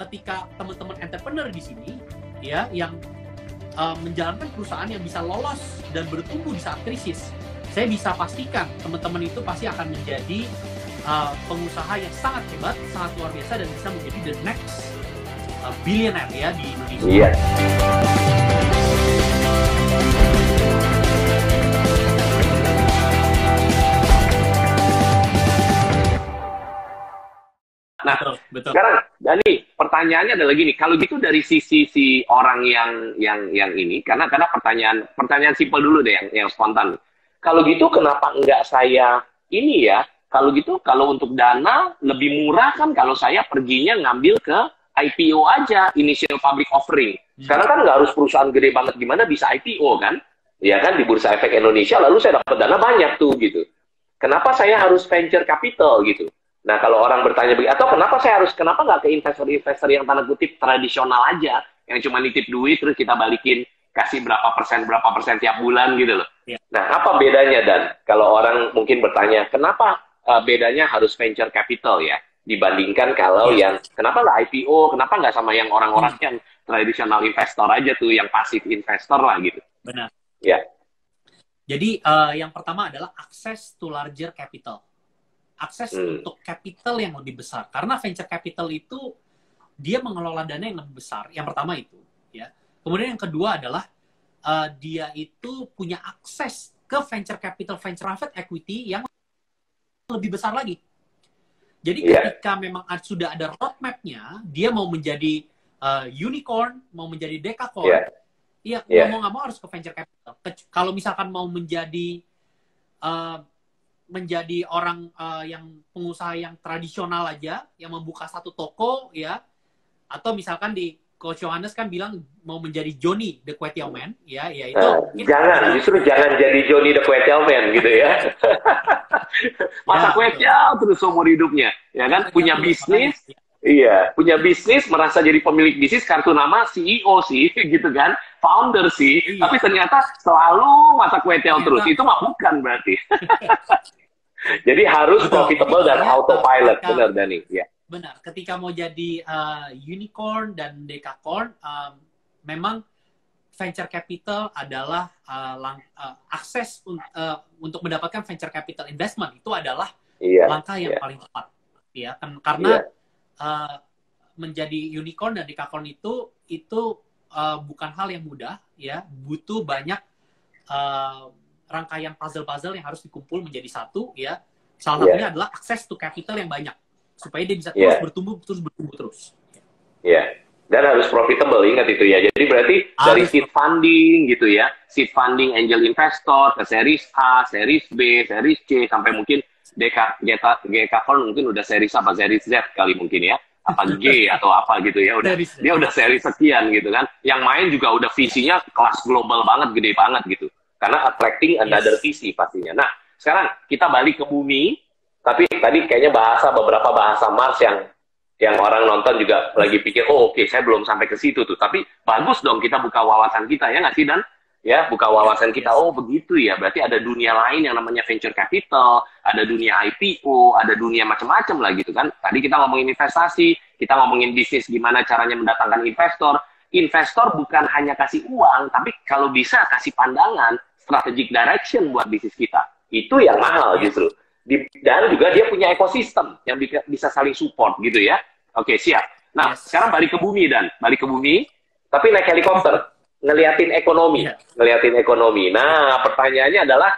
ketika teman-teman entrepreneur di sini ya yang menjalankan perusahaan yang bisa lolos dan bertumbuh di saat krisis, saya bisa pastikan teman-teman itu pasti akan menjadi pengusaha yang sangat hebat, sangat luar biasa, dan bisa menjadi the next billionaire ya di Indonesia. Iya. Nah, betul. Sekarang Dani, pertanyaannya adalah gini, kalau gitu dari sisi si orang yang ini, karena pertanyaan simpel dulu deh yang spontan. Kalau gitu kenapa enggak saya ini ya? Kalau gitu kalau untuk dana lebih murah kan kalau saya perginya ngambil ke IPO aja, initial public offering. Sekarang kan nggak harus perusahaan gede banget gimana bisa IPO kan? Ya kan di Bursa Efek Indonesia lalu saya dapat dana banyak tuh gitu. Kenapa saya harus venture capital gitu? Nah, kalau orang bertanya begitu, atau kenapa nggak ke investor-investor yang tanda kutip tradisional aja, yang cuma nitip duit, terus kita balikin, kasih berapa persen tiap bulan gitu loh. Ya. Nah, apa bedanya, Dan? Kalau orang mungkin bertanya, kenapa bedanya harus venture capital ya, dibandingkan kalau yang, kenapa nggak IPO, kenapa nggak sama yang orang-orang yang tradisional investor aja tuh, yang pasif investor lah gitu. Benar. Ya. Jadi, yang pertama adalah access to larger capital. Akses untuk capital yang lebih besar. Karena venture capital itu dia mengelola dana yang lebih besar. Yang pertama itu, ya. Kemudian yang kedua adalah dia itu punya akses ke venture capital, venture private equity yang lebih besar lagi. Jadi ketika memang sudah ada roadmap-nya, dia mau menjadi unicorn, mau menjadi decacorn, mau nggak mau harus ke venture capital. Kalau misalkan mau menjadi orang yang pengusaha yang tradisional aja, yang membuka satu toko ya, atau misalkan di Coach Yohanes kan bilang mau menjadi Johnny the Kway Teow Man ya itu justru jangan jadi Johnny the Kway Teow Man gitu ya. Masa kway teow terus seumur hidupnya ya kan, punya bisnis. Iya, punya bisnis, merasa jadi pemilik bisnis, kartu nama CEO sih, gitu kan, founder sih, tapi ternyata selalu masa kue teow terus, itu mah bukan berarti. Jadi harus profitable dan autopilot, benar Dani? Ya. Benar, ketika mau jadi unicorn dan decacorn, memang venture capital adalah akses untuk mendapatkan venture capital investment, itu adalah langkah yang paling tepat, ya, karena menjadi unicorn dan decacorn itu bukan hal yang mudah ya, butuh banyak rangkaian puzzle yang harus dikumpul menjadi satu ya. Salah satunya adalah akses to capital yang banyak supaya dia bisa terus bertumbuh terus. Dan harus profitable, ingat itu ya. Jadi berarti dari seed funding gitu ya, seed funding angel investor ke series A, series B, series C sampai mungkin decacorn mungkin udah series apa, series Z kali mungkin ya, apa G atau apa gitu ya, dia udah series sekian gitu kan, yang main juga udah visinya kelas global banget, gede banget gitu, karena attracting another visi pastinya. Nah, sekarang kita balik ke bumi, tapi tadi kayaknya beberapa bahasa Mars yang orang nonton juga lagi pikir, oke, saya belum sampai ke situ tuh, tapi bagus dong kita buka wawasan kita ya nggak sih, Dan? Ya, buka wawasan kita, oh begitu ya, berarti ada dunia lain yang namanya venture capital, ada dunia IPO, ada dunia macam-macam lah gitu kan. Tadi kita ngomongin investasi, kita ngomongin bisnis, gimana caranya mendatangkan investor. Investor bukan hanya kasih uang, tapi kalau bisa kasih pandangan, strategic direction buat bisnis kita. Itu yang mahal justru. Dan juga dia punya ekosistem yang bisa saling support gitu ya. Oke, siap. Nah, sekarang balik ke bumi, Dan. Balik ke bumi, tapi naik helikopter. Ngeliatin ekonomi. Nah, pertanyaannya adalah,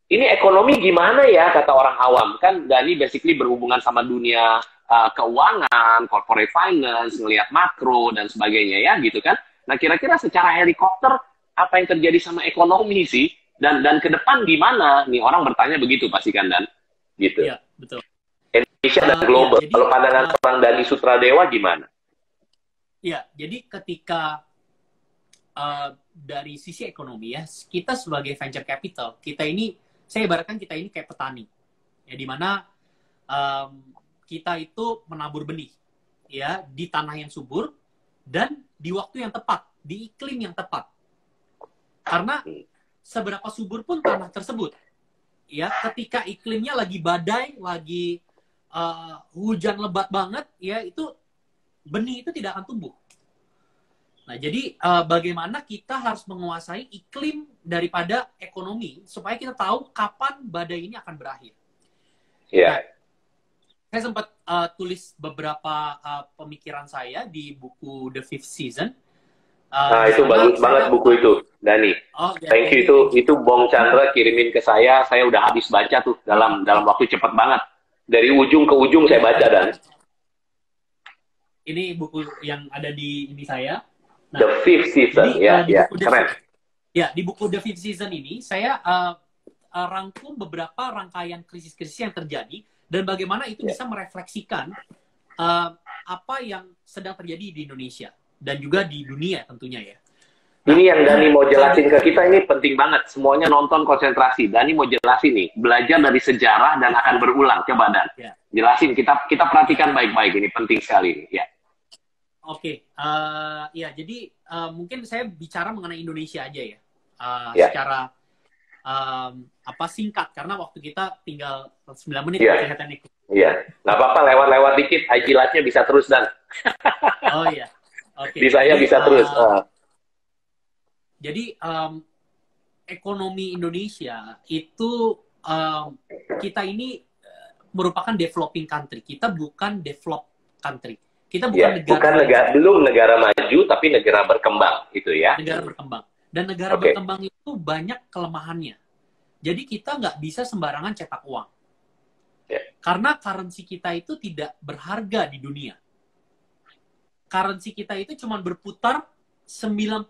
ini ekonomi gimana ya kata orang awam? Kan Dani basically berhubungan sama dunia keuangan, corporate finance, ngelihat makro dan sebagainya ya gitu kan. Nah, kira-kira secara helikopter apa yang terjadi sama ekonomi sih? Dan ke depan gimana? Nih orang bertanya begitu pasti kan, Dan? Gitu. Iya, betul. Indonesia dan global. Kalau pandangan orang Dani Sutradewa gimana? Iya, jadi ketika dari sisi ekonomi ya, kita sebagai venture capital, saya ibaratkan kita ini kayak petani, ya, dimana kita itu menabur benih, ya, di tanah yang subur dan di waktu yang tepat, di iklim yang tepat. Karena seberapa subur pun tanah tersebut, ya, ketika iklimnya lagi badai, lagi hujan lebat banget, ya, itu benih itu tidak akan tumbuh. Nah, jadi bagaimana kita harus menguasai iklim daripada ekonomi supaya kita tahu kapan badai ini akan berakhir. Yeah. Nah, saya sempat tulis beberapa pemikiran saya di buku The Fifth Season. Itu bagus banget buku itu, Dani. Thank you, itu Bong Chandra kirimin ke saya udah habis baca tuh dalam waktu cepat banget. Dari ujung ke ujung saya baca, Dan. Ini buku yang ada di ini saya. Nah, The Fifth Season, keren. Ya, di buku The Fifth Season ini saya rangkum beberapa rangkaian krisis-krisis yang terjadi dan bagaimana itu bisa merefleksikan apa yang sedang terjadi di Indonesia dan juga di dunia tentunya ya. Nah, ini yang Dani mau jelasin ke kita ini penting banget. Semuanya nonton konsentrasi. Dani mau jelasin nih, belajar dari sejarah dan akan berulang. Coba Dan, jelasin. Kita perhatikan baik-baik, ini penting sekali. Ya. Oke, ya jadi mungkin saya bicara mengenai Indonesia aja ya, secara singkat karena waktu kita tinggal 9 menit. Iya, nggak apa-apa lewat-lewat dikit, highlightnya bisa terus Dan. Oh iya, oke. Di saya bisa terus. Jadi ekonomi Indonesia itu kita ini merupakan developing country, kita bukan developed country. Kita bukan belum negara maju, tapi negara berkembang, gitu ya. Negara berkembang. Dan negara berkembang itu banyak kelemahannya. Jadi kita nggak bisa sembarangan cetak uang. Karena currency kita itu tidak berharga di dunia. Currency kita itu cuma berputar 90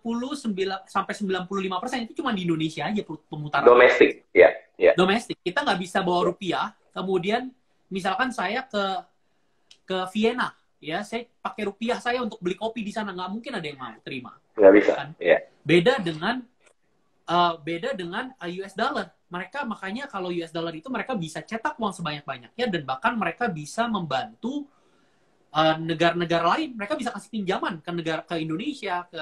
sampai 95% itu cuma di Indonesia aja pemutaran. Domestik, ya. Domestik. Kita nggak bisa bawa rupiah, kemudian misalkan saya ke Vienna, ya saya pakai rupiah saya untuk beli kopi di sana, nggak mungkin ada yang mau terima. Nggak bisa. Kan? Yeah. Beda dengan US dollar. Mereka makanya kalau US dollar itu mereka bisa cetak uang sebanyak-banyaknya dan bahkan mereka bisa membantu negara-negara lain. Mereka bisa kasih pinjaman ke Indonesia, ke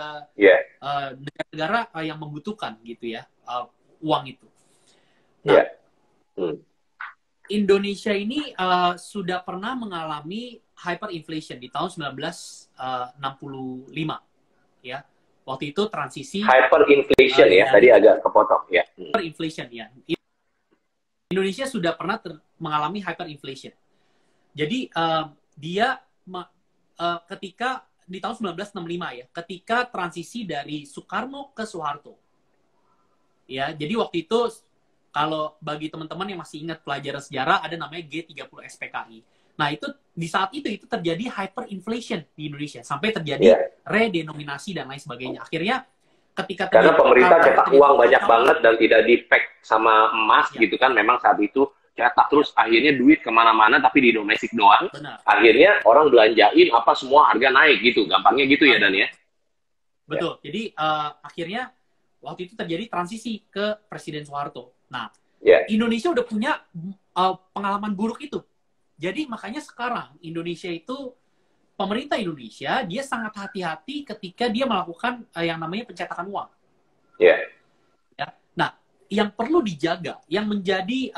negara-negara yang membutuhkan gitu ya uang itu. Nah, Indonesia ini sudah pernah mengalami hyperinflation di tahun 1965 ya. Waktu itu transisi hyperinflation tadi agak kepotong ya. Hyperinflation ya. Indonesia sudah pernah mengalami hyperinflation. Jadi dia ketika di tahun 1965 ya, ketika transisi dari Soekarno ke Soeharto. Ya, jadi waktu itu kalau bagi teman-teman yang masih ingat pelajaran sejarah ada namanya G30 SPKI. Nah, itu di saat itu terjadi hyperinflation di Indonesia sampai terjadi redenominasi dan lain sebagainya. Akhirnya ketika karena pemerintah cetak uang banyak banget dan tidak di-pack sama emas gitu kan, memang saat itu cetak terus akhirnya duit kemana-mana tapi di domestik doang. Benar. Akhirnya orang belanjain apa semua harga naik gitu, gampangnya gitu ya Dan ya. Betul. Jadi akhirnya waktu itu terjadi transisi ke Presiden Soeharto. Nah, Indonesia udah punya pengalaman buruk itu. Jadi makanya sekarang Indonesia itu, pemerintah Indonesia, dia sangat hati-hati ketika dia melakukan yang namanya pencetakan uang. Ya. Nah, yang perlu dijaga, yang menjadi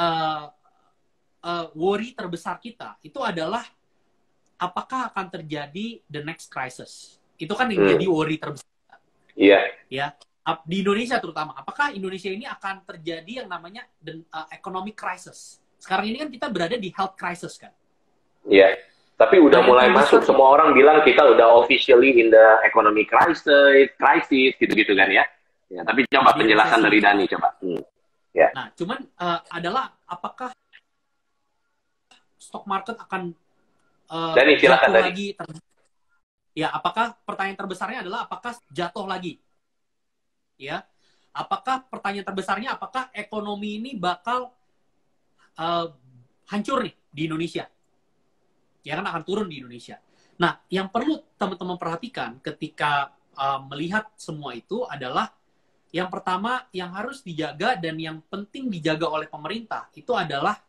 worry terbesar kita, itu adalah apakah akan terjadi the next crisis. Itu kan yang jadi worry terbesar. Ya. Di Indonesia terutama, apakah Indonesia ini akan terjadi yang namanya economic crisis? Sekarang ini kan kita berada di health crisis kan? Iya, tapi udah mulai masuk. Semua orang bilang kita udah officially in the economic crisis gitu-gitu kan ya. Ya, tapi coba penjelasan dari Dani coba. Ya. Nah, cuman adalah apakah stock market akan Dani, silakan, jatuh lagi? Ya, apakah pertanyaan terbesarnya adalah apakah jatuh lagi? Ya, apakah pertanyaan terbesarnya apakah ekonomi ini bakal hancur nih di Indonesia? Ya kan akan turun di Indonesia. Nah, yang perlu teman-teman perhatikan ketika melihat semua itu adalah yang pertama yang harus dijaga dan yang penting dijaga oleh pemerintah itu adalah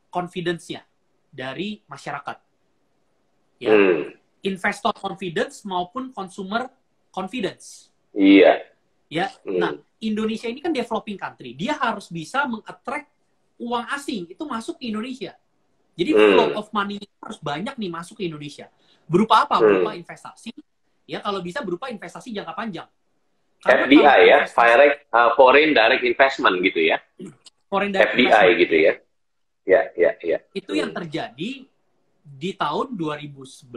confidence-nya dari masyarakat. Ya, investor confidence maupun consumer confidence. Iya. Ya, nah Indonesia ini kan developing country, dia harus bisa meng-attract uang asing itu masuk ke Indonesia. Jadi flow of money harus banyak nih masuk ke Indonesia. Berupa apa? Berupa investasi. Ya, kalau bisa berupa investasi jangka panjang. Karena FDI ya, Foreign Direct Investment gitu ya. Foreign Direct FDI Investment. gitu ya. Ya. Itu yang terjadi di tahun 2010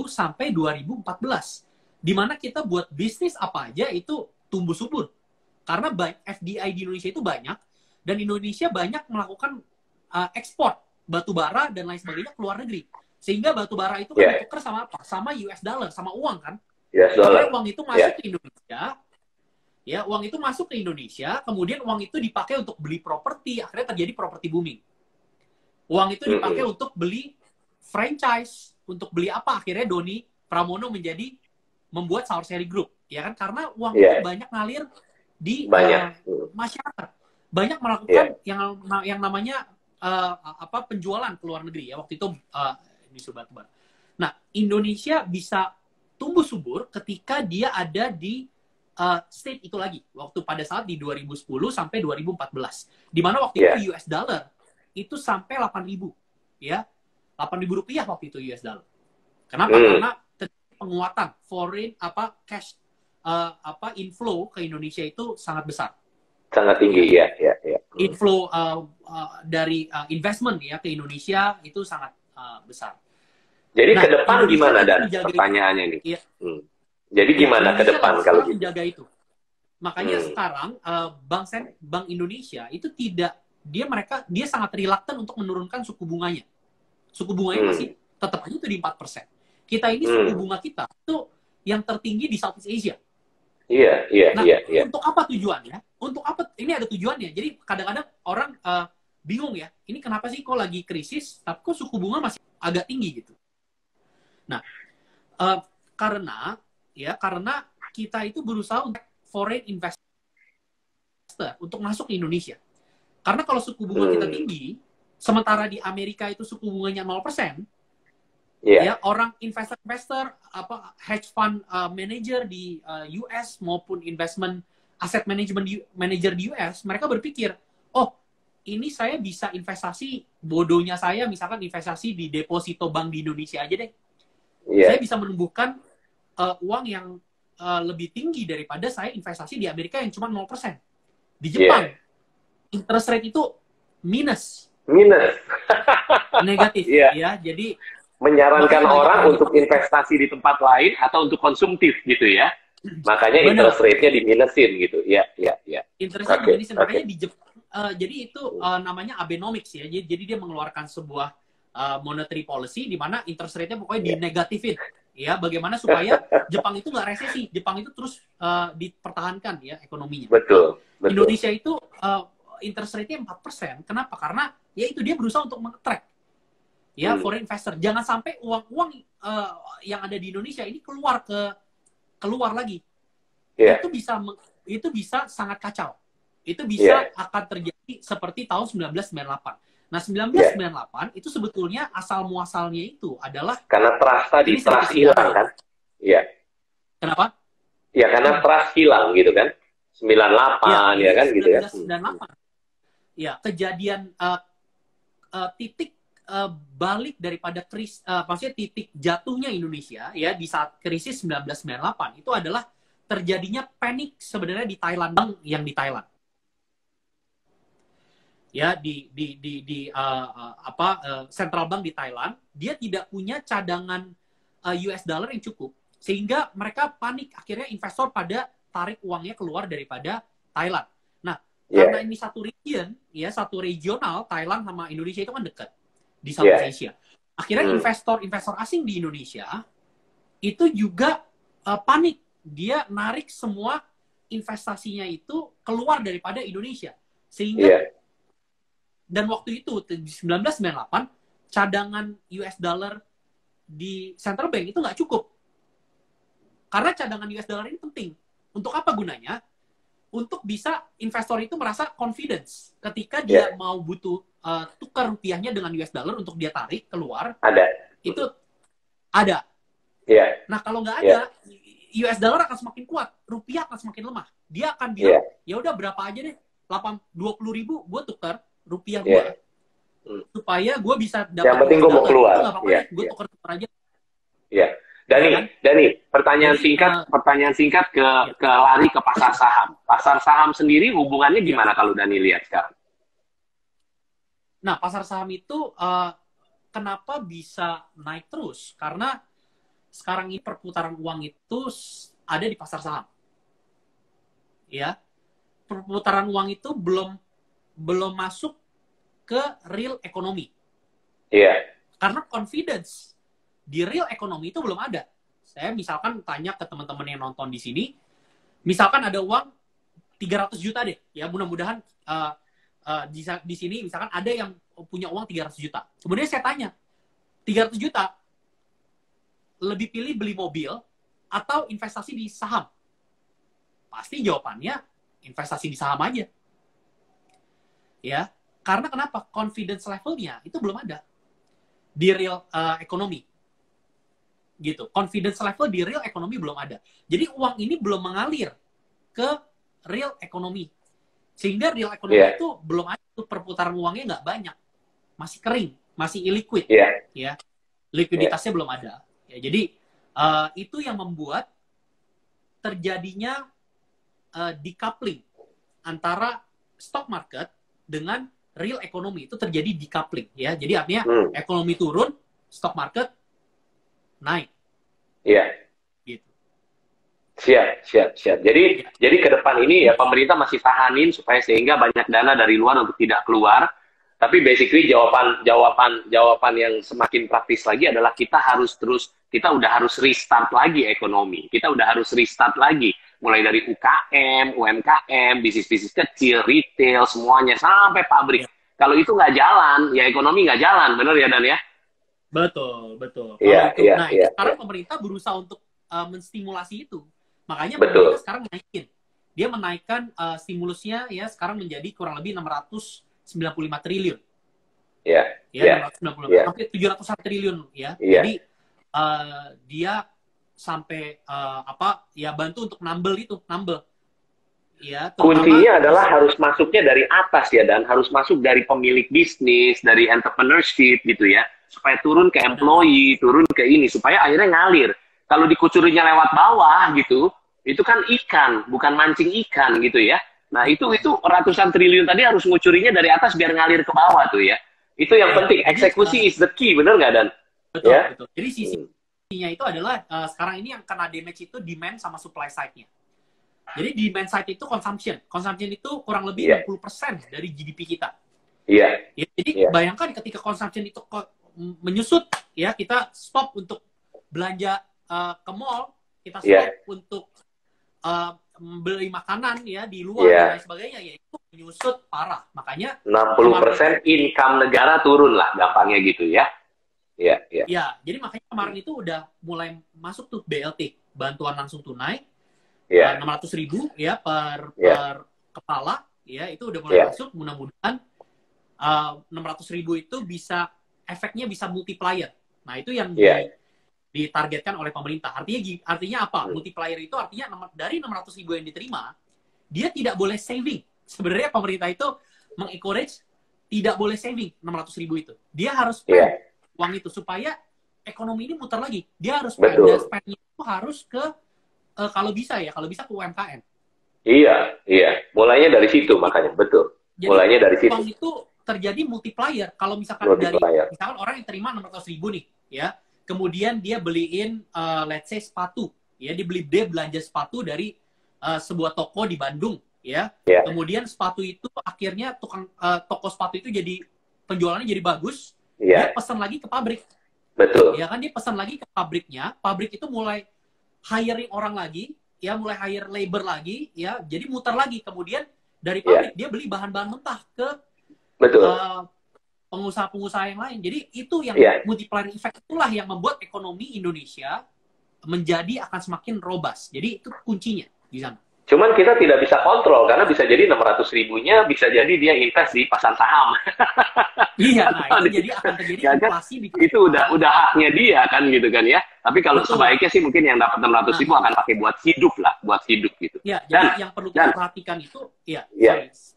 sampai 2014. Di mana kita buat bisnis apa aja itu tumbuh subur. Karena FDI di Indonesia itu banyak, dan Indonesia banyak melakukan ekspor batu bara dan lain sebagainya ke luar negeri. Sehingga batu bara itu kan ditukar sama apa? Sama US dollar, sama uang kan. US dollar. Uang itu masuk ke Indonesia. Ya, uang itu masuk ke Indonesia, kemudian uang itu dipakai untuk beli properti, akhirnya terjadi properti booming. Uang itu dipakai untuk beli franchise, untuk beli apa? Akhirnya Doni Pramono membuat Saurseli Group, ya kan? Karena uang itu banyak ngalir di masyarakat, banyak melakukan yang namanya penjualan ke luar negeri ya waktu itu di batu bara. Nah, Indonesia bisa tumbuh subur ketika dia ada di state itu lagi, waktu pada saat di 2010 sampai 2014, di mana waktu itu US dollar itu sampai 8.000 ya, 8.000 rupiah waktu itu US dollar. Kenapa? Karena penguatan foreign cash inflow ke Indonesia itu sangat besar, sangat tinggi ya. Inflow dari investment ya ke Indonesia itu sangat besar. Jadi ke depan gimana, Dan? Pertanyaannya nih. Iya. Jadi gimana ke depan kalau gitu? Menjaga itu. Makanya sekarang Bank Indonesia itu dia sangat reluctant untuk menurunkan suku bunganya. Suku bunganya masih tetap aja itu di 4%. Kita ini suku bunga kita itu yang tertinggi di Southeast Asia. Iya. Untuk apa tujuannya? Untuk apa? Ini ada tujuannya. Jadi kadang-kadang orang bingung ya. Ini kenapa sih kok lagi krisis, tapi kok suku bunga masih agak tinggi gitu. Nah, karena kita itu berusaha untuk foreign investor untuk masuk ke Indonesia. Karena kalau suku bunga kita tinggi, sementara di Amerika itu suku bunganya 0%, ya orang investor hedge fund manager di US maupun investment asset management manager di US, mereka berpikir, oh ini saya bisa investasi, bodohnya saya misalkan investasi di deposito bank di Indonesia aja deh. Saya bisa menumbuhkan uang yang lebih tinggi daripada saya investasi di Amerika yang cuma 0%. Di Jepang, interest rate itu minus. Negatif, ya. Jadi menyarankan orang untuk investasi di tempat lain atau untuk konsumtif gitu ya. Makanya interest rate-nya diminusin gitu. Iya. Interest rate diminusin. Makanya di Jepang, jadi itu namanya Abenomics ya. Jadi dia mengeluarkan sebuah monetary policy di mana interest rate-nya pokoknya dinegatifin. Ya, bagaimana supaya Jepang itu nggak resesi, Jepang itu terus dipertahankan ya ekonominya. Betul. Indonesia itu interest rate-nya 4%. Kenapa? Karena ya itu dia berusaha untuk meng-track ya foreign investor. Jangan sampai uang-uang yang ada di Indonesia ini keluar lagi. Itu bisa sangat kacau. Itu bisa akan terjadi seperti tahun 1998. Nah, 1998 itu sebetulnya asal muasalnya itu adalah karena trust hilang kan? Iya. Kenapa? Ya, karena trust hilang gitu kan. 98 ya kan gitu ya. 1998. Ya, kejadian titik balik daripada maksudnya titik jatuhnya Indonesia ya di saat krisis 1998 itu adalah terjadinya panik sebenarnya di Thailand, bank yang di Thailand. Ya central bank di Thailand dia tidak punya cadangan US dollar yang cukup sehingga mereka panik, akhirnya investor pada tarik uangnya keluar daripada Thailand. Nah, karena ini satu region ya, satu regional, Thailand sama Indonesia itu kan dekat di Southeast Asia. Akhirnya investor asing di Indonesia itu juga panik, dia narik semua investasinya itu keluar daripada Indonesia sehingga dan waktu itu, di 1998, cadangan US dollar di central bank itu nggak cukup. Karena cadangan US dollar ini penting. Untuk apa gunanya? Untuk bisa investor itu merasa confidence. Ketika dia mau butuh tukar rupiahnya dengan US dollar untuk dia tarik keluar. Itu ada. Nah, kalau nggak ada, US dollar akan semakin kuat. Rupiah akan semakin lemah. Dia akan bilang, ya udah berapa aja deh. 20.000 gue tukar rupiah gue supaya gue bisa dapat. Yang penting gue mau keluar. Gue tukar aja. Iya. Dani, pertanyaan singkat ke lari ke pasar saham. Pasar saham sendiri hubungannya gimana kalau Dani lihat sekarang? Nah, pasar saham itu kenapa bisa naik terus? Karena sekarang ini perputaran uang itu ada di pasar saham. Ya. Perputaran uang itu belum masuk ke real economy. Iya. Karena confidence di real economy itu belum ada. Saya misalkan tanya ke teman-teman yang nonton di sini, misalkan ada uang 300 juta deh, ya mudah-mudahan di sini misalkan ada yang punya uang 300 juta. Kemudian saya tanya, 300 juta lebih pilih beli mobil atau investasi di saham? Pasti jawabannya investasi di saham aja. Ya, karena kenapa? Confidence levelnya itu belum ada di real economy. Gitu. Confidence level di real economy belum ada. Jadi uang ini belum mengalir ke real economy. Sehingga real economy itu belum ada, perputaran uangnya nggak banyak. Masih kering, masih illiquid. Ya. Likuiditasnya belum ada. Ya, jadi itu yang membuat terjadinya decoupling antara stock market dengan real economy. Itu terjadi decoupling. Ya. Jadi artinya ekonomi turun, stock market naik. Iya. Gitu. Siap. Jadi ke depan ini ya pemerintah masih tahanin supaya sehingga banyak dana dari luar untuk tidak keluar. Tapi basically jawaban yang semakin praktis lagi adalah kita udah harus restart lagi ekonomi. Kita udah harus restart lagi mulai dari UKM, UMKM, bisnis-bisnis kecil, retail, semuanya sampai pabrik. Kalau itu nggak jalan, ya ekonomi nggak jalan, bener ya Dan ya? Betul. Iya. Sekarang pemerintah berusaha untuk menstimulasi itu. Makanya pemerintah sekarang dia menaikkan stimulusnya ya sekarang menjadi kurang lebih 695 triliun. Iya. 695, hampir 700 triliun ya. Jadi dia sampai bantu untuk nambel. Ya, kuncinya adalah harus masuknya dari atas ya, dan harus masuk dari pemilik bisnis, dari entrepreneurship gitu ya, supaya turun ke employee, turun ke ini, supaya akhirnya ngalir. Kalau dikucurinya lewat bawah gitu, itu kan ikan, bukan mancing ikan gitu ya. Nah itu ratusan triliun tadi harus ngucurinya dari atas biar ngalir ke bawah tuh ya. Itu yang penting, eksekusi is the key, bener nggak Dan? Betul. Jadi sisinya itu adalah sekarang ini yang kena damage itu demand sama supply side-nya. Jadi demand side itu consumption. Consumption itu kurang lebih 60% dari GDP kita. Iya. Jadi bayangkan ketika consumption itu menyusut, ya kita stop untuk belanja ke mall, kita stop untuk beli makanan ya di luar dan lain sebagainya, ya itu menyusut parah. Makanya 60% income negara turun lah gampangnya gitu ya. Ya, jadi makanya kemarin itu udah mulai masuk tuh BLT, bantuan langsung tunai. 600.000 ya per kepala ya, itu udah mulai masuk. Mudah-mudahan 600.000 itu efeknya bisa multiplier. Nah itu yang ditargetkan oleh pemerintah. Artinya apa? Multiplier itu artinya dari 600.000 yang diterima, dia tidak boleh saving. Sebenarnya pemerintah itu mengencourage tidak boleh saving 600.000 itu. Dia harus spend uang itu supaya ekonomi ini muter lagi. Dia harus spend, dan spendnya itu harus ke kalau bisa ke UMKM. Iya. Mulainya dari situ makanya, betul. Jadi, mulainya dari situ. Uang itu terjadi multiplier. Kalau misalkan misalkan orang yang terima 600.000 nih, ya, kemudian dia beliin, let's say sepatu, ya, dia belanja sepatu dari sebuah toko di Bandung, ya. Kemudian sepatu itu akhirnya toko sepatu itu jadi penjualannya jadi bagus. Dia pesan lagi ke pabrik. Betul. Ya kan, dia pesan lagi ke pabriknya. Pabrik itu mulai hiring orang lagi, ya, mulai hire labor lagi, ya, jadi muter lagi. Kemudian dari pabrik dia beli bahan-bahan mentah ke pengusaha-pengusaha yang lain. Jadi itu yang multiplier effect, itulah yang membuat ekonomi Indonesia menjadi akan semakin robust. Jadi itu kuncinya di sana. Cuman kita tidak bisa kontrol karena bisa jadi 600.000-nya bisa jadi dia invest di pasar saham. Iya, nah itu jadi akan terjadi inflasi. Itu udah haknya dia kan gitu kan ya. Tapi kalau sebaiknya sih mungkin yang dapat 600.000 akan pakai buat hidup gitu. Ya, jadi yang perlu kita perhatikan itu,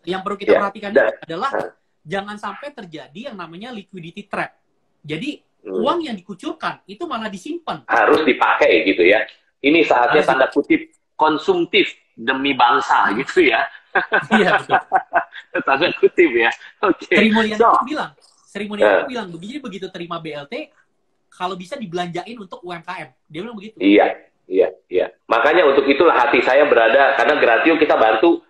yang perlu kita perhatikan itu adalah jangan sampai terjadi yang namanya liquidity trap. Jadi uang yang dikucurkan itu malah disimpan. Harus dipakai gitu ya. Ini saatnya tanda kutip konsumtif demi bangsa gitu ya. Iya, betul. Tanda kutip ya. Oke. Sri Mulyani bilang, begitu terima BLT, kalau bisa dibelanjain untuk UMKM. Dia bilang begitu. Iya. Makanya untuk itulah hati saya berada, karena Gratio kita bantu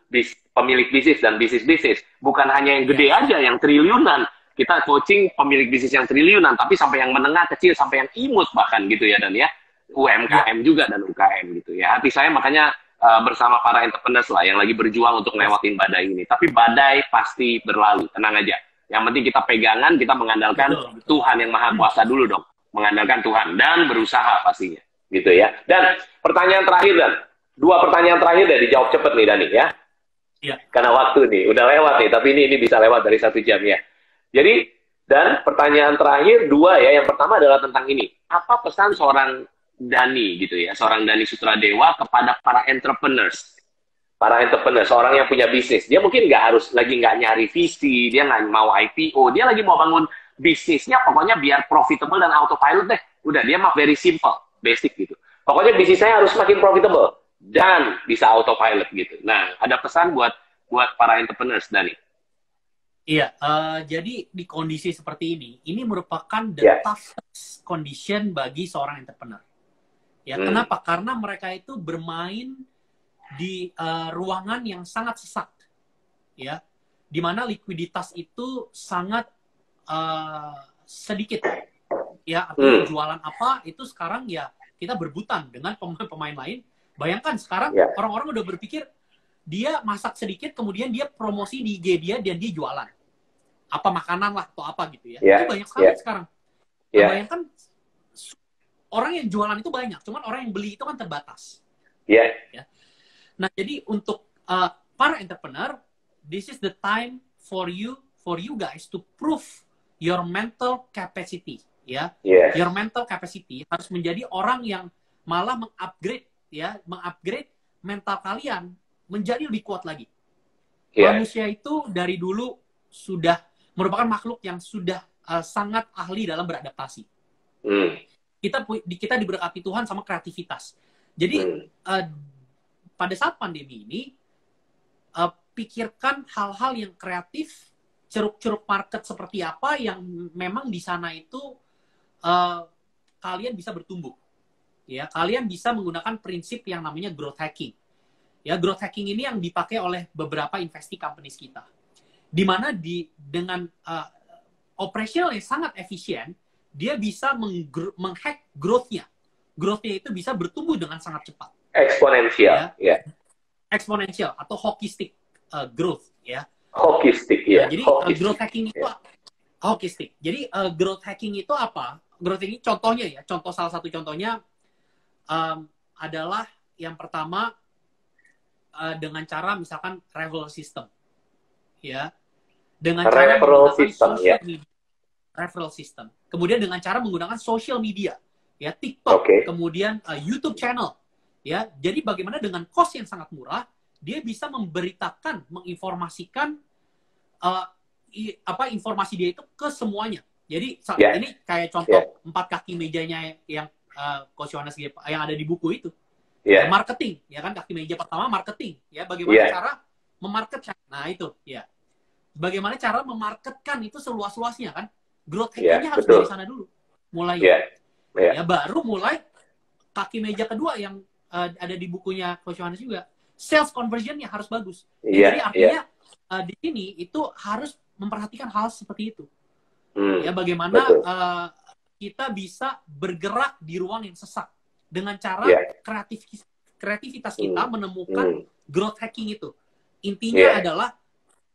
pemilik bisnis dan bisnis. Bukan hanya yang gede aja, yang triliunan. Kita coaching pemilik bisnis yang triliunan, tapi sampai yang menengah, kecil, sampai yang imut bahkan gitu ya, dan ya. UMKM juga dan UKM gitu ya. Hati saya makanya bersama para entrepreneurs lah yang lagi berjuang untuk lewatin badai ini. Tapi badai pasti berlalu, tenang aja. Yang penting kita pegangan, kita mengandalkan Tuhan yang Maha Kuasa dulu dong. Mengandalkan Tuhan dan berusaha pastinya. Gitu ya. Dan pertanyaan terakhir, Dan. 2 pertanyaan terakhir dan dijawab cepet nih, Dani ya. Iya. Karena waktu nih, udah lewat nih. Tapi ini bisa lewat dari 1 jam ya. Jadi, dan pertanyaan terakhir 2 ya. Yang pertama adalah tentang ini. Apa pesan seorang Dani gitu ya, seorang Dani Sutradewa kepada para entrepreneurs. Para entrepreneurs, orang yang punya bisnis. Dia mungkin nggak nyari visi, dia nggak mau IPO, dia lagi mau bangun bisnisnya, pokoknya biar profitable dan autopilot deh. Udah, dia mah very simple, basic gitu. Pokoknya bisnis saya harus makin profitable dan bisa autopilot gitu. Nah, ada pesan buat para entrepreneurs, Dani. Iya, jadi di kondisi seperti ini merupakan the toughest condition bagi seorang entrepreneur. Ya, kenapa? Karena mereka itu bermain di ruangan yang sangat sesak, ya, di mana likuiditas itu sangat sedikit, ya. Atau jualan apa itu sekarang ya kita berbutan dengan pemain lain. Bayangkan sekarang orang-orang udah berpikir dia masak sedikit, kemudian dia promosi di IG dia dan dia jualan apa makanan lah atau apa gitu ya. Itu banyak sekali sekarang. Nah, bayangkan orang yang jualan itu banyak, cuman orang yang beli itu kan terbatas. Ya. Nah, jadi untuk para entrepreneur, this is the time for you guys to prove your mental capacity, ya. Your mental capacity harus menjadi orang yang malah mengupgrade mental kalian menjadi lebih kuat lagi. Manusia itu dari dulu sudah merupakan makhluk yang sudah sangat ahli dalam beradaptasi. Kita diberkati Tuhan sama kreativitas. Jadi pada saat pandemi ini pikirkan hal-hal yang kreatif, ceruk-ceruk market seperti apa yang memang di sana itu kalian bisa bertumbuh. Ya, kalian bisa menggunakan prinsip yang namanya growth hacking. Ya, growth hacking ini yang dipakai oleh beberapa investee companies kita. Di mana dengan operasional yang sangat efisien, dia bisa menghack growth-nya. Growth-nya itu bisa bertumbuh dengan sangat cepat. Eksponensial, ya. Eksponensial atau hockey growth, ya. Hockey stick, ya. Jadi growth hacking itu hockey stick. Jadi growth hacking itu apa? Growth hacking contohnya ya, salah satu contohnya adalah yang pertama dengan cara misalkan referral system, ya. Dengan cara menggunakan social media, referral system. Kemudian dengan cara menggunakan social media, ya, TikTok, kemudian YouTube channel, ya. Jadi bagaimana dengan cost yang sangat murah, dia bisa memberitakan, menginformasikan informasi dia itu ke semuanya. Jadi ini kayak contoh 4 kaki mejanya yang Coach Yohanes yang ada di buku itu. Marketing, ya kan, kaki meja pertama marketing, ya. Bagaimana cara memarketkan? Nah itu, ya. Bagaimana cara memarketkan itu seluas-luasnya kan? Growth hackingnya harus dari sana dulu. Mulai. Ya, baru mulai kaki meja kedua yang ada di bukunya Coach Yohanes juga. Sales conversion-nya harus bagus. Jadi artinya di sini itu harus memperhatikan hal seperti itu. Ya, bagaimana kita bisa bergerak di ruang yang sesak dengan cara kreativitas kita menemukan growth hacking itu. Intinya adalah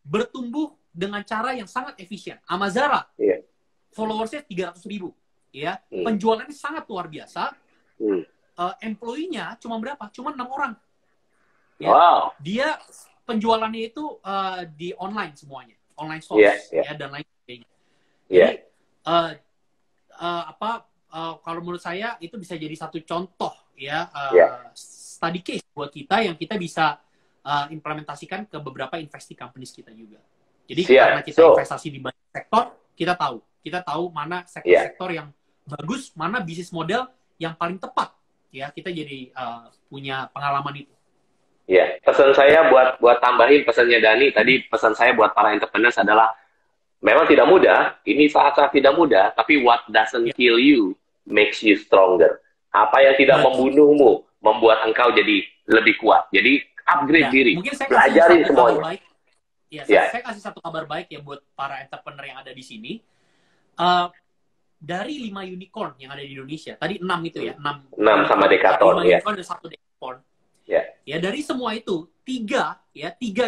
bertumbuh dengan cara yang sangat efisien. Amazara, followersnya 300.000, ya. Penjualannya sangat luar biasa. Employee-nya cuma berapa? Cuma 6 orang. Ya. Wow. Dia penjualannya itu di online semuanya, online source, ya, dan lain sebagainya. Jadi kalau menurut saya itu bisa jadi satu contoh, ya, study case buat kita yang kita bisa implementasikan ke beberapa investee companies kita juga. Jadi karena kita investasi di banyak sektor, kita tahu mana sektor-sektor yang bagus, mana bisnis model yang paling tepat. Ya, kita jadi punya pengalaman itu. Ya, pesan saya buat tambahin pesannya Dani tadi, pesan saya buat para entrepreneurs adalah memang tidak mudah, ini saat-saat tidak mudah, tapi what doesn't kill you makes you stronger. Apa yang tidak membunuhmu membuat engkau jadi lebih kuat. Jadi upgrade diri, mungkin saya pelajarin semuanya. Baik. Saya kasih satu kabar baik ya buat para entrepreneur yang ada di sini. Dari 5 unicorn yang ada di Indonesia, tadi 6 itu ya, 6 sama Decathlon, 5 unicorn dan 1 Decathlon. Ya. Ya, dari semua itu, 3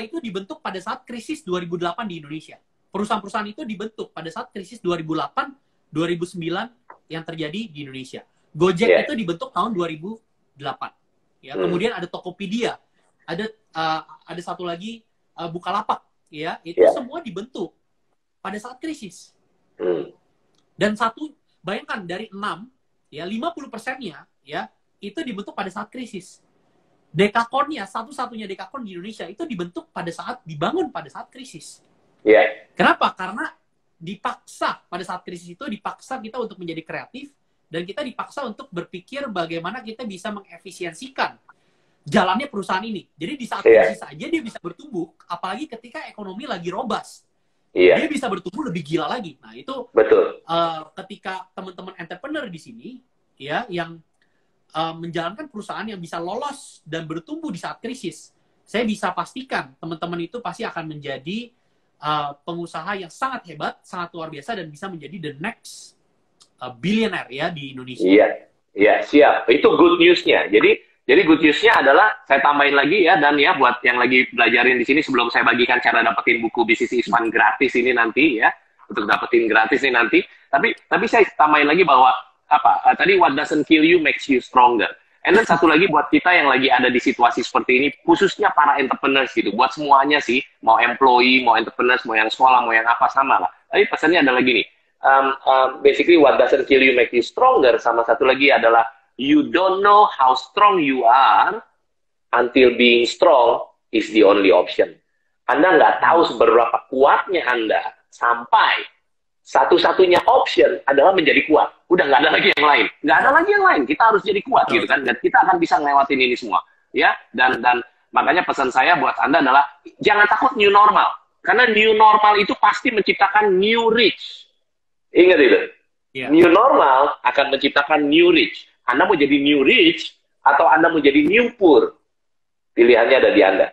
itu dibentuk pada saat krisis 2008 di Indonesia. Perusahaan-perusahaan itu dibentuk pada saat krisis 2008, 2009 yang terjadi di Indonesia. Gojek itu dibentuk tahun 2008. Ya, kemudian ada Tokopedia, ada satu lagi Bukalapak, ya, itu semua dibentuk pada saat krisis. Dan bayangkan dari 6, ya 50%-nya ya itu dibentuk pada saat krisis. Decathlon-nya, satu-satunya Decathlon di Indonesia itu dibangun pada saat krisis. Kenapa? Karena dipaksa pada saat krisis itu, dipaksa kita untuk menjadi kreatif, dan kita dipaksa untuk berpikir bagaimana kita bisa mengefisiensikan jalannya perusahaan ini. Jadi di saat krisis saja dia bisa bertumbuh, apalagi ketika ekonomi lagi robust. Dia bisa bertumbuh lebih gila lagi. Nah, itu betul. Ketika teman-teman entrepreneur di sini ya yang menjalankan perusahaan yang bisa lolos dan bertumbuh di saat krisis, saya bisa pastikan teman-teman itu pasti akan menjadi pengusaha yang sangat hebat, sangat luar biasa, dan bisa menjadi the next billionaire ya di Indonesia. Iya, siap. Itu good news-nya. Jadi good news-nya adalah, saya tambahin lagi ya, dan ya buat yang lagi belajarin di sini, sebelum saya bagikan cara dapetin buku Bisnis is Fun gratis ini nanti ya, untuk dapetin gratis ini nanti. Tapi saya tambahin lagi bahwa tadi what doesn't kill you makes you stronger. And then satu lagi buat kita yang lagi ada di situasi seperti ini, khususnya para entrepreneurs gitu, buat semuanya sih, mau employee, mau entrepreneurs, mau yang sekolah, mau yang apa, sama lah. Tapi pesannya adalah gini, basically what doesn't kill you makes you stronger, sama satu lagi adalah you don't know how strong you are until being strong is the only option. Anda nggak tahu seberapa kuatnya Anda sampai satu-satunya option adalah menjadi kuat. Udah nggak ada lagi yang lain. Nggak ada lagi yang lain. Kita harus jadi kuat gitu kan. Dan kita akan bisa ngelewatin ini semua. Ya. Dan makanya pesan saya buat Anda adalah jangan takut new normal. Karena new normal itu pasti menciptakan new rich. Ingat itu. New normal akan menciptakan new rich. Anda mau jadi new rich atau Anda mau jadi new poor? Pilihannya ada di Anda.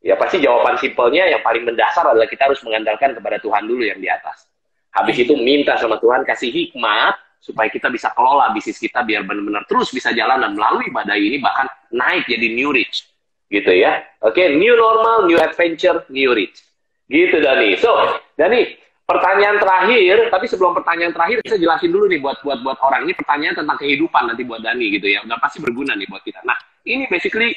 Ya pasti jawaban simpelnya yang paling mendasar adalah kita harus mengandalkan kepada Tuhan dulu yang di atas. Habis itu minta sama Tuhan kasih hikmat supaya kita bisa kelola bisnis kita biar benar-benar terus bisa jalan dan melalui badai ini bahkan naik jadi new rich. Gitu ya. Oke, new normal, new adventure, new rich. Gitu Dani. So, Dani, pertanyaan terakhir, tapi sebelum pertanyaan terakhir, saya jelasin dulu nih buat orang. Ini pertanyaan tentang kehidupan nanti buat Dani gitu ya. Udah pasti berguna nih buat kita. Nah, ini basically,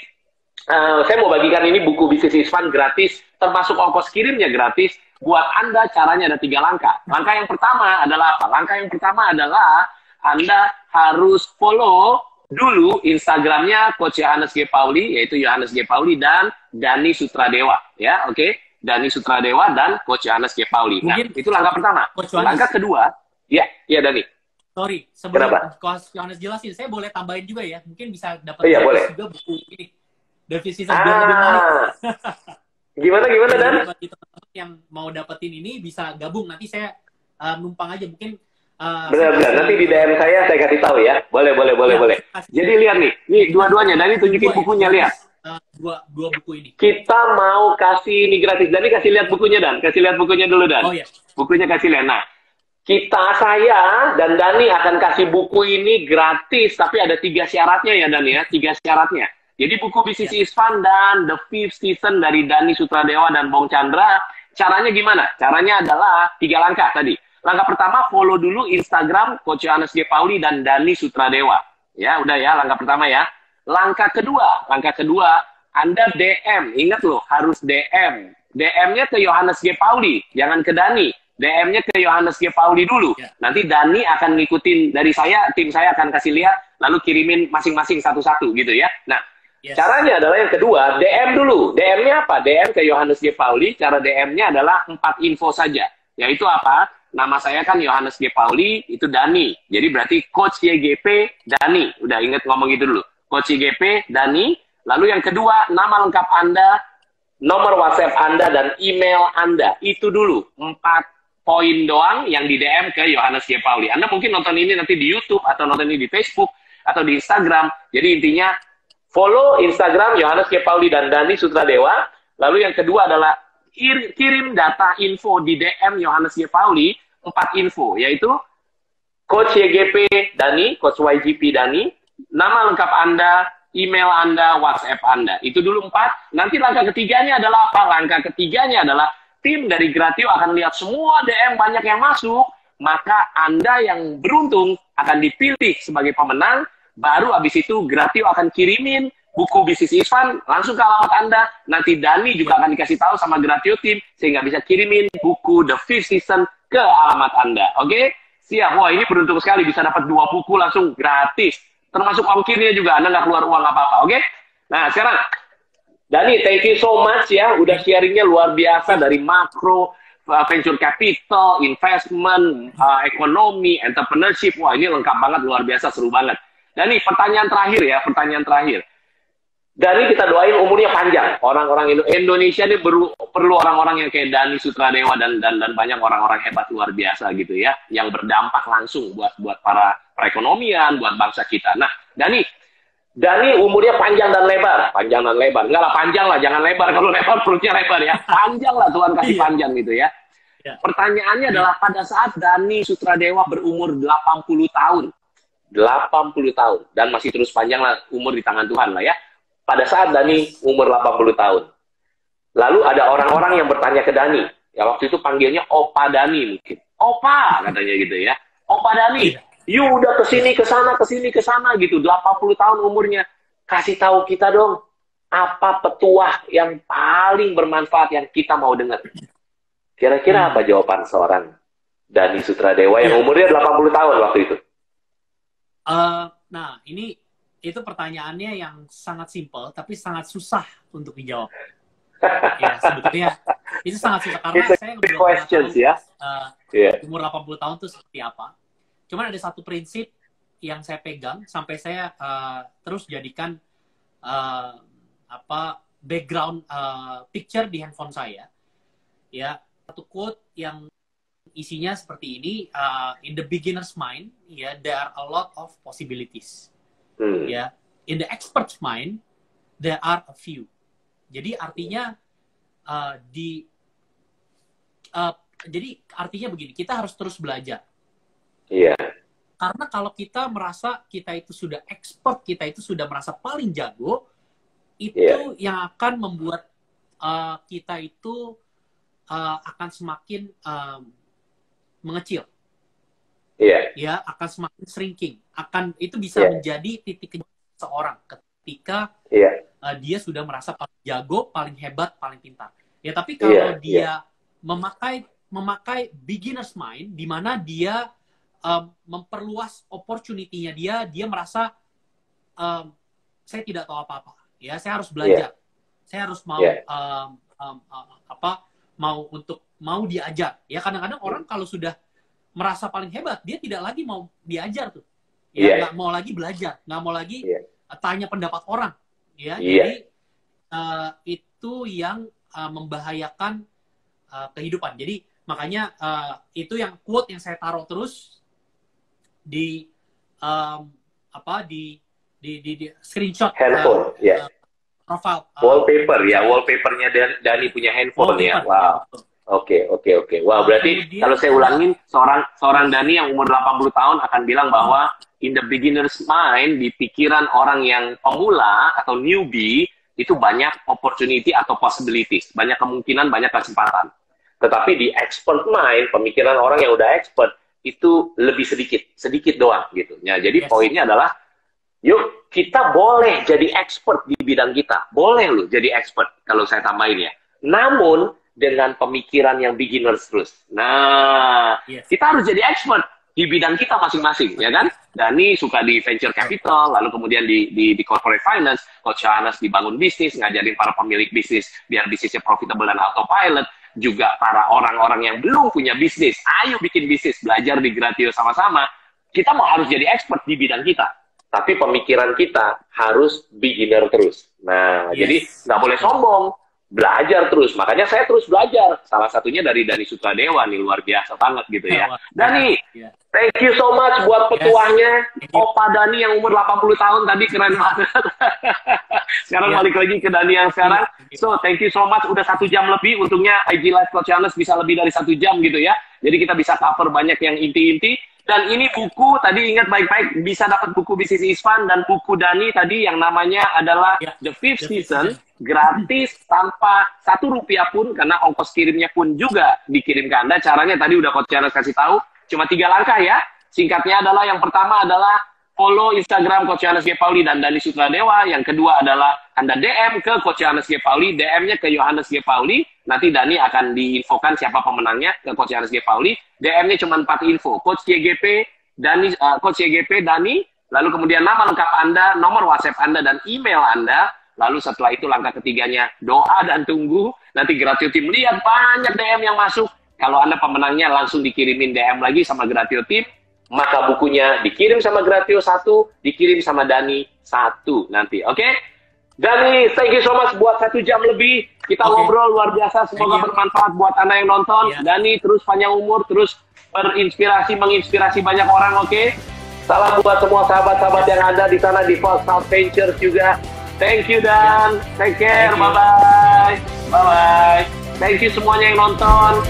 saya mau bagikan ini buku Bisnis is Fun gratis, termasuk ongkos kirimnya gratis. Buat Anda caranya ada 3 langkah. Langkah yang pertama adalah apa? Langkah yang pertama adalah Anda harus follow dulu Instagramnya Coach Yohanes G. Pauli, yaitu Yohanes G. Pauli dan Dani Sutradewa. Ya, oke? Dani Sutradewa dan Coach Yohanes G. Pauli. Nah, itu langkah pertama. Langkah kedua, ya Dani. Sorry, sebelum Coach Yohanes jelasin, saya boleh tambahin juga ya. Mungkin bisa dapat juga buku ini. Devisi lebih menarik. Gimana Dan? Bagi teman-teman yang mau dapetin ini bisa gabung. Nanti saya numpang aja mungkin. Benar-benar. Nanti di DM saya kasih tahu ya. Boleh. Jadi lihat nih dua-duanya. Dani tunjukin bukunya, lihat. Dua buku ini. Kita mau kasih ini gratis. Dani kasih lihat bukunya, Dan. Kasih lihat bukunya dulu, Dan. Oh iya. Bukunya kasih lihat. Nah, saya dan Dani akan kasih buku ini gratis. Tapi ada 3 syaratnya ya, Dani ya. 3 syaratnya. Jadi buku Bisnis is Fun dan The Fifth Season dari Dani Sutradewa dan Bong Chandra, caranya gimana? Caranya adalah 3 langkah tadi. Langkah pertama, follow dulu Instagram Coach Yohanes G. Pauli dan Dani Sutradewa. Ya, udah ya, langkah pertama ya. Langkah kedua, Anda DM. Ingat loh, harus DM. DM-nya ke Yohanes G. Pauli, jangan ke Dani. DM-nya ke Yohanes G. Pauli dulu. Nanti Dani akan ngikutin dari saya, tim saya akan kasih lihat, lalu kirimin masing-masing satu-satu gitu ya. Nah, caranya adalah yang kedua, DM dulu. DM-nya apa? DM ke Yohanes G. Pauli, cara DM-nya adalah 4 info saja. Yaitu apa? nama saya kan Yohanes G. Pauli, itu Dani. Jadi berarti Coach YGP Dani. Udah inget ngomong itu dulu. Coach YGP Dani. Lalu yang kedua, nama lengkap Anda, nomor WhatsApp Anda, dan email Anda. Itu dulu. 4 poin doang yang di DM ke Yohanes G. Pauli. Anda mungkin nonton ini nanti di YouTube, atau nonton ini di Facebook, atau di Instagram. Jadi intinya, follow Instagram Yohanes G. Pauli dan Dani Sutradewa. Lalu yang kedua adalah kirim data info di DM Yohanes G. Pauli, 4 info, yaitu Coach YGP Dani, Coach YGP Dani, nama lengkap Anda, email Anda, WhatsApp Anda. Itu dulu 4. Nanti langkah ketiganya adalah apa? Langkah ketiganya adalah tim dari Gratio akan lihat semua DM banyak yang masuk, maka Anda yang beruntung akan dipilih sebagai pemenang. Baru habis itu Gratio akan kirimin buku bisnis Isvan langsung ke alamat Anda. Nanti Dani juga akan dikasih tahu sama Gratio Team sehingga bisa kirimin buku The Fifth Season ke alamat Anda. Oke? Siap. Wah, ini beruntung sekali bisa dapat 2 buku langsung gratis. Termasuk ongkirnya juga. Anda nggak keluar uang apa-apa. Oke? Nah, sekarang Dani, thank you so much ya. Udah sharingnya luar biasa dari makro, venture capital, investment, ekonomi, entrepreneurship. Wah, ini lengkap banget, luar biasa, seru banget. Dani, pertanyaan terakhir ya, pertanyaan terakhir. Dani, kita doain umurnya panjang. Orang-orang Indonesia ini perlu orang-orang yang kayak Dani Sutradewa dan banyak orang-orang hebat luar biasa gitu ya, yang berdampak langsung buat para perekonomian, buat bangsa kita. Nah, Dani umurnya panjang dan lebar. Panjang dan lebar. Enggak lah, panjang lah, jangan lebar. Kalau lebar perutnya lebar ya. Panjang lah, Tuhan kasih panjang gitu ya. Pertanyaannya adalah pada saat Dani Sutradewa berumur 80 tahun. 80 tahun. Dan masih terus panjang lah, umur di tangan Tuhan lah ya. Pada saat Dani umur 80 tahun. Lalu ada orang-orang yang bertanya ke Dani. Ya waktu itu panggilnya Opa Dani mungkin. Opa katanya gitu ya. Opa Dani, you udah kesini kesana gitu. 80 tahun umurnya. Kasih tahu kita dong. Apa petuah yang paling bermanfaat yang kita mau dengar? Kira-kira apa jawaban seorang Dani Sutradewa yang umurnya 80 tahun waktu itu? Nah, itu pertanyaannya yang sangat simpel, tapi sangat susah untuk dijawab. Ya, sebetulnya itu sangat susah karena saya belum tahu umur 80 tahun itu seperti apa. Cuman ada satu prinsip yang saya pegang sampai saya terus jadikan background picture di handphone saya. Ya, satu quote yang isinya seperti ini, in the beginner's mind, ya, there are a lot of possibilities. Ya, in the expert's mind, there are a few. Jadi artinya jadi artinya begini, kita harus terus belajar. Iya. Karena kalau kita merasa kita itu sudah expert, kita itu sudah merasa paling jago, itu yang akan membuat kita itu akan semakin mengecil. Ya, akan semakin shrinking. Itu bisa menjadi titik seorang ketika dia sudah merasa paling jago, paling hebat, paling pintar. Ya, tapi kalau dia memakai beginner's mind, di mana dia memperluas opportunity-nya dia merasa saya tidak tahu apa-apa. Ya, saya harus belajar. Saya harus mau diajar. Ya, kadang-kadang orang kalau sudah merasa paling hebat, dia tidak lagi mau diajar tuh. Ya, nggak mau lagi belajar, nggak mau lagi tanya pendapat orang. Ya, jadi itu yang membahayakan kehidupan. Jadi makanya itu yang quote yang saya taruh terus di screenshot handphone, profile wallpaper wallpapernya Dani punya handphone ya. Wow. Oke. Wah, berarti kalau saya ulangin, seorang Dani yang umur 80 tahun akan bilang bahwa in the beginner's mind, di pikiran orang yang pemula atau newbie, itu banyak opportunity atau possibilities, banyak kemungkinan, banyak kesempatan. Tetapi di expert mind, pemikiran orang yang udah expert, itu lebih sedikit doang gitu. Ya, jadi poinnya adalah, yuk kita boleh jadi expert di bidang kita. Boleh loh jadi expert, kalau saya tambahin ya. Namun, dengan pemikiran yang beginners terus. Nah, kita harus jadi expert di bidang kita masing-masing, ya kan? Dani suka di venture capital, lalu kemudian di corporate finance, Coach Yohanes dibangun bisnis, ngajarin para pemilik bisnis biar bisnisnya profitable dan autopilot. juga para orang-orang yang belum punya bisnis. Ayo bikin bisnis, belajar di Gratio sama-sama. Kita mau harus jadi expert di bidang kita. Tapi pemikiran kita harus beginner terus. Nah, jadi nggak boleh sombong. Belajar terus, makanya saya terus belajar. Salah satunya dari Dani Sutradewa nih, luar biasa banget gitu ya. Dani, thank you so much buat petuahnya. Opa Dani yang umur 80 tahun tadi keren banget. Sekarang balik lagi ke Dani yang sekarang. So, thank you so much. Udah 1 jam lebih, untungnya IG Live Coach Johannes bisa lebih dari 1 jam gitu ya. Jadi kita bisa cover banyak yang inti-inti. Dan ini buku, tadi ingat baik-baik, bisa dapat buku Bisnis Isfan dan buku Dani tadi yang namanya adalah The Fifth Season, gratis tanpa Rp1 pun, karena ongkos kirimnya pun juga dikirim ke Anda. Caranya tadi udah Coach Johannes kasih tahu, cuma 3 langkah ya. Singkatnya adalah yang pertama adalah follow Instagram Coach Johannes G. Pauli dan Dani Sutradewa. Yang kedua adalah Anda DM ke Coach Johannes G. Pauli, DM-nya ke Johannes G. Pauli. Nanti Dani akan diinfokan siapa pemenangnya ke Coach Johannes G. Pauli. DM-nya cuma 4 info, Coach YGP, Dani, Coach YGP, Dani, lalu kemudian nama lengkap Anda, nomor WhatsApp Anda, dan email Anda. Lalu setelah itu langkah ketiganya, doa dan tunggu. Nanti Gratio Team lihat banyak DM yang masuk. Kalau Anda pemenangnya langsung dikirimin DM lagi sama Gratio Team. Maka bukunya dikirim sama Gratio 1, dikirim sama Dani 1 nanti. Oke? Dani, thank you so much buat 1 jam lebih. Kita ngobrol luar biasa. Semoga bermanfaat buat Anda yang nonton. Dani, terus panjang umur, terus berinspirasi, menginspirasi banyak orang, oke? Salam buat semua sahabat-sahabat yang ada di sana di False Start Ventures juga. Thank you, Dan. Take care. Bye-bye. Bye-bye. Thank you semuanya yang nonton.